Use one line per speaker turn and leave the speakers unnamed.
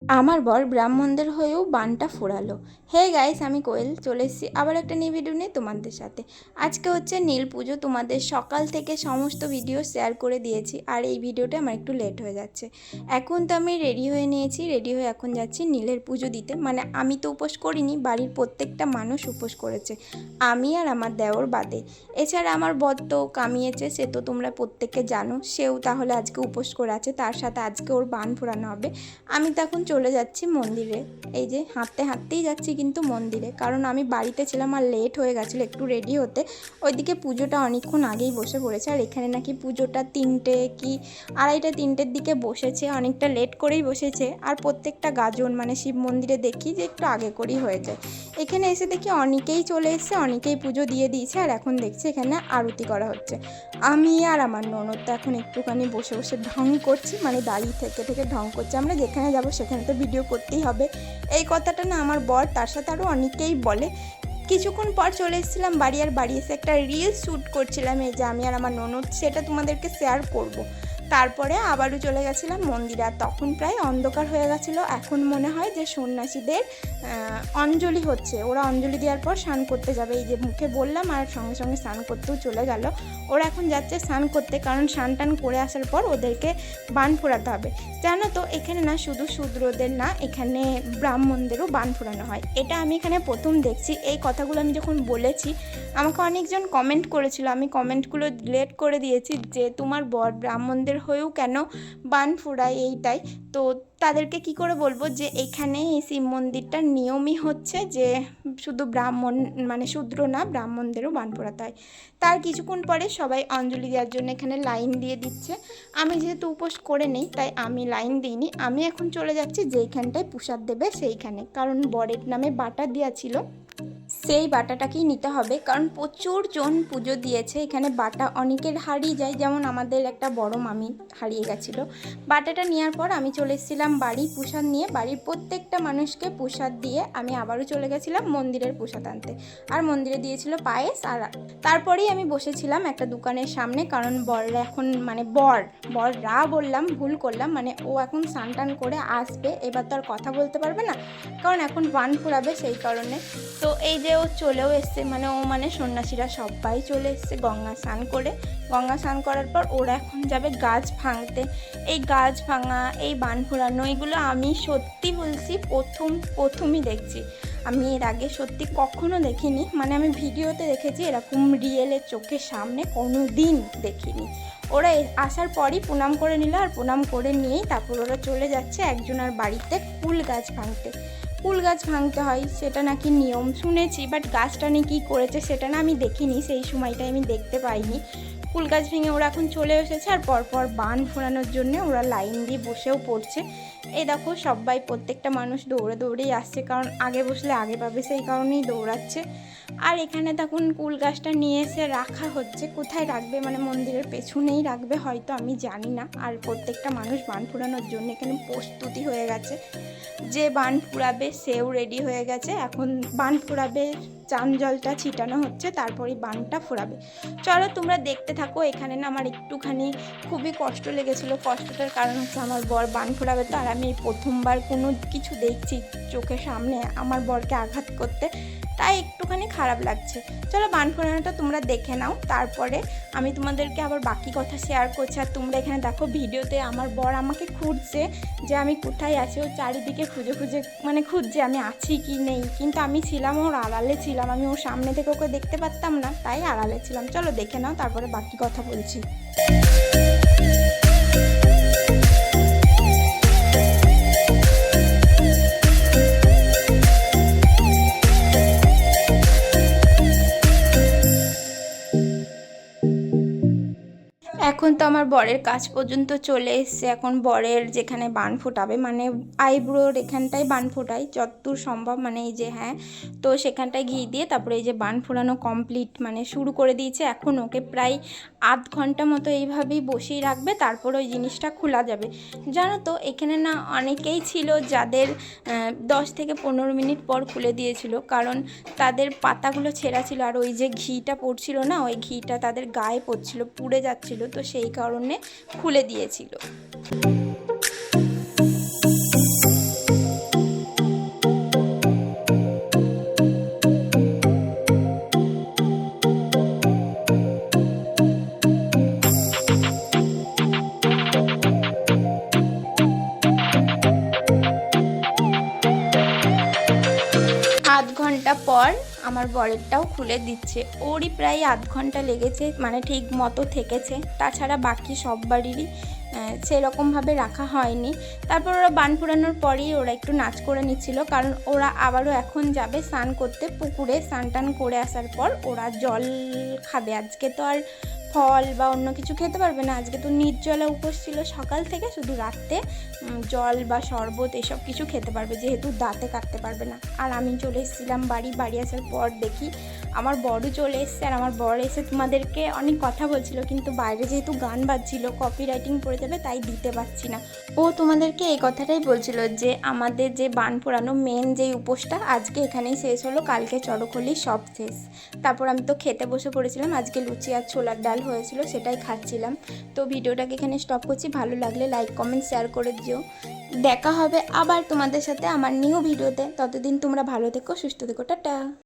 আমার বর ব্রাহ্মণদের হয়েও বানটা ফোড়ালো। হে গাইস, আমি কোয়েল চলে এসেছি আবার একটা নিউ ভিডিও নিয়ে তোমাদের সাথে। আজকে হচ্ছে নীল পুজো, তোমাদের সকাল থেকে সমস্ত ভিডিও শেয়ার করে দিয়েছি, আর এই ভিডিওটা আমার একটু লেট হয়ে যাচ্ছে। এখন তো আমি রেডি হয়ে নিয়েছি, রেডি হয়ে এখন যাচ্ছি নীলের পুজো দিতে। মানে আমি তো উপোস করিনি, বাড়ির প্রত্যেকটা মানুষ উপোস করেছে, আমি আর আমার দেওর বাদে। এছাড়া আমার বর তো কামিয়েছে, সে তো তোমরা প্রত্যেকে জানো, সেও তাহলে আজকে উপোস করে আছে, তার সাথে আজকে ওর বান ফোড়ানো হবে। আমি তো এখন চলে যাচ্ছি মন্দিরে, এই যে হাঁটতে হাঁটতেই যাচ্ছি কিন্তু মন্দিরে, কারণ আমি বাড়িতে ছিলাম আর লেট হয়ে গেছিলো একটু রেডি হতে। ওইদিকে পুজোটা অনেকক্ষণ আগেই বসে পড়েছে, আর এখানে নাকি পুজোটা 3টে কি 2:30-3টের দিকে বসেছে, অনেকটা লেট করেই বসেছে। আর প্রত্যেকটা গাজন মানে শিব মন্দিরে দেখি যে একটু আগে করেই হয়ে যায়। এখানে এসে দেখি অনেকেই চলে এসছে, অনেকেই পুজো দিয়ে দিয়েছে, আর এখন দেখছি এখানে আরতি করা হচ্ছে। আমি আর আমার ননদ তো এখন একটুখানি বসে বসে ঢং করছি, মানে দাঁড়িয়ে থেকে থেকে ঢং করছি। আমরা যেখানে যাব সেখানে তো ভিডিও করতেই হবে, এই কথাটা না আমার বর তার সাথে আরও অনেকেই বলে। কিছুক্ষণ পর চলে এসেছিলাম বাড়ি, আর বাড়ি এসে একটা রিল শ্যুট করছিলাম, এই যে আমি আর আমার ননদ, সেটা তোমাদেরকে শেয়ার করব। তারপরে আবারও চলে গেছিলাম মন্দিরে, আর তখন প্রায় অন্ধকার হয়ে গেছিলো। এখন মনে হয় যে সন্ন্যাসীদের অঞ্জলি হচ্ছে, ওরা অঞ্জলি দেওয়ার পর স্নান করতে যাবে, এই যে মুখে বললাম আর সঙ্গে সঙ্গে স্নান করতেও চলে গেল। ওরা এখন যাচ্ছে স্নান করতে, কারণ স্নান টান করে আসার পর ওদেরকে বান ফোড়াতে হবে। জানো তো এখানে না শুধু শূদ্রদের না, এখানে ব্রাহ্মণদেরও বান ফোড়ানো হয়। এটা আমি এখানে প্রথম দেখছি। এই কথাগুলো আমি যখন বলেছি, আমাকে অনেকজন কমেন্ট করেছিল, আমি কমেন্টগুলো ডিলিট করে দিয়েছি যে তোমার বর ব্রাহ্মণদের হয়েও কেন বান ফোড়ায় এইটাই। তো তাদেরকে কি করে বলবো যে এখানে এই শিব মন্দিরটার নিয়মই হচ্ছে যে শুধু ব্রাহ্মণ মানে শূদ্র না, ব্রাহ্মণদেরও বান ফোড়াতে হয়। তার কিছুক্ষণ পরে সবাই অঞ্জলি দেওয়ার জন্য এখানে লাইন দিয়ে দিচ্ছে। আমি যেহেতু উপোস করে নেই তাই আমি লাইন দিইনি, আমি এখন চলে যাচ্ছি যেইখানটায় প্রসাদ দেবে সেইখানে, কারণ বরের নামে বাটা দেওয়া ছিল, সেই বাটাটাকেই নিতে হবে, কারণ প্রচুর জন পুজো দিয়েছে। এখানে বাটা অনেকের হারিয়ে যায়, যেমন আমাদের একটা বড় মামি হারিয়ে গেছিলো। বাটাটা নেওয়ার পর আমি চলে এসেছিলাম বাড়ি প্রসাদ নিয়ে, বাড়ির প্রত্যেকটা মানুষকে প্রসাদ দিয়ে আমি আবারও চলে গেছিলাম মন্দিরের প্রসাদ আনতে। আর মন্দিরে দিয়েছিল পায়েস, আর তারপরেই আমি বসেছিলাম একটা দোকানের সামনে, কারণ বররা এখন মানে বররা বললাম, ভুল করলাম, মানে ও এখন স্নান টান করে আসবে, এবার তো আর কথা বলতে পারবে না, কারণ এখন বান ফোড়াবে, সেই কারণে। তো এই যে ও চলেও এসছে, মানে ও মানে সন্ন্যাসীরা সবাই চলে এসছে গঙ্গা স্নান করে। গঙ্গা স্নান করার পর ওরা এখন যাবে গাছ ভাঙতে। এই গাছ ভাঙা, এই বান ফোড়ানো, এগুলো আমি সত্যি বলছি প্রথমই দেখছি। আমি এর আগে সত্যি কখনো দেখিনি, মানে আমি ভিডিওতে দেখেছি, এরকম রিয়েলের চোখের সামনে কোনো দিন দেখিনি। ওরা আসার পরই প্রণাম করে নিল, আর প্রণাম করে নিয়েই তারপর ওরা চলে যাচ্ছে একজনের বাড়িতে কুল গাছ ভাঙতে। কুল গাছ ভাঙতে হয় সেটা নাকি নিয়ম শুনেছি, বাট গাছটা নিয়ে কী করেছে সেটা না আমি দেখিনি, সেই সময়টায় আমি দেখতে পাইনি। কুল গাছ ভেঙে ওরা এখন চলে এসেছে, আর পরপর বান ফোড়ানোর জন্য ওরা লাইন দিয়ে বসেও পড়ছে। এই দেখো সবাই প্রত্যেকটা মানুষ দৌড়ে দৌড়েই আসছে, কারণ আগে বসলে আগে পাবে, সেই কারণেই দৌড়াচ্ছে। আর এখানে তখন কুল গাছটা নিয়ে এসে রাখা হচ্ছে, কোথায় রাখবে মানে মন্দিরের পেছনেই রাখবে হয়তো, আমি জানি না। আর প্রত্যেকটা মানুষ বান ফোড়ানোর জন্য এখানে প্রস্তুতি হয়ে গেছে, যে বান ফুরাবে সেও রেডি হয়ে গেছে, এখন বান ফুরাবে, চান জলটা ছিটানো হচ্ছে, তারপরেই বানটা ফুরাবে। চলো তোমরা দেখতে থাকো। এখানে না আমার একটুখানি খুবই কষ্ট লেগেছিলো, কষ্টটার কারণ হচ্ছে আমার বর বান ফুরাবে তো, আর আমি এই প্রথমবার কোনো কিছু দেখছি চোখের সামনে আমার বরকে আঘাত করতে, তাই একটুখানি খারাপ লাগছে। চলো বান ফোড়ানোটা তোমরা দেখে নাও, তারপরে আমি তোমাদেরকে আবার বাকি কথা শেয়ার করছি। আর তোমরা এখানে দেখো ভিডিওতে আমার বর আমাকে খুঁজছে যে আমি কোথায় আছি, ও চারিদিকে খুঁজে খুঁজে মানে খুঁজছে আমি আছি কি নেই, কিন্তু আমি ছিলাম ওর আড়ালে ছিলাম, আমি ওর সামনে থেকে ওকে দেখতে পারতাম না, তাই আড়ালে ছিলাম। চলো দেখে নাও, তারপরে বাকি কথা বলছি। এখন তো আমার বরের কাজ পর্যন্ত চলে এসছে, এখন বরের যেখানে বান ফোটাবে মানে আইব্রোর এখানটায় বান ফোটাই যতদূর সম্ভব, মানে এই যে হ্যাঁ, তো সেখানটায় ঘি দিয়ে তারপরে এই যে বান ফোটানো কমপ্লিট মানে শুরু করে দিয়েছে। এখন ওকে প্রায় আধ ঘন্টা মতো এইভাবেই বসিয়ে রাখবে, তারপর ওই জিনিসটা খোলা যাবে। জানো তো এখানে না অনেকেই ছিল যাদের 10 থেকে 15 মিনিট পর খুলে দিয়েছিল, কারণ তাদের পাতাগুলো ছেঁড়া ছিল, আর ওই যে ঘিটা পড়ছিল না, ওই ঘিটা তাদের গায়ে পড়ছিল, পুড়ে যাচ্ছিল, তো সেই কারণে খুলে দিয়েছিল। বর আমার বরেরটাও খুলে দিচ্ছে। ওরই প্রায় আধ ঘন্টা লেগেছে, মানে ঠিক মতো থেকেছে। তাছাড়া বাকি সব বাড়িরই সেরকমভাবে রাখা হয়নি। তারপর ওরা বান ফুরানোর পরেই ওরা একটু নাচ করে নিচ্ছিল, কারণ ওরা আবারও এখন যাবে স্নান করতে পুকুরে। স্নান টান করে আসার পর ওরা জল খাবে। আজকে তো আর ফল বা অন্য কিছু খেতে পারবে না, আজকে তো নির্জলা উপোস ছিল সকাল থেকে, শুধু রাতে জল বা শরবত এসব কিছু খেতে পারবে, যেহেতু দাঁতে কাটতে পারবে না। আর আমি চলে এসেছিলাম বাড়ি আসার পর দেখি আমার বরও চলে এসছে। আর আমার বর এসে তোমাদেরকে অনেক কথা বলছিল, কিন্তু বাইরে যেহেতু গান বাজছিল কপিরাইটিং পড়ে যাবে, তাই দিতে পারছি না। ও তোমাদেরকে এই কথাটাই বলছিল যে আমাদের যে বান পোড়ানো মেন যেই উপোসটা আজকে এখানেই শেষ হলো, কালকে চড়কলি সব শেষ। তারপর আমি তো খেতে বসে পড়েছিলাম, আজকে লুচি আর ছোলার ডাল হয়েছিল, সেটাই খাচ্ছিলাম। তো ভিডিওটাকে এখানে স্টপ করছি। ভালো লাগলে লাইক কমেন্ট শেয়ার করে দিও। দেখা হবে আবার তোমাদের সাথে আমার নিউ ভিডিওতে। ততদিন তোমরা ভালো থেকো, সুস্থ থেকো, টাটা।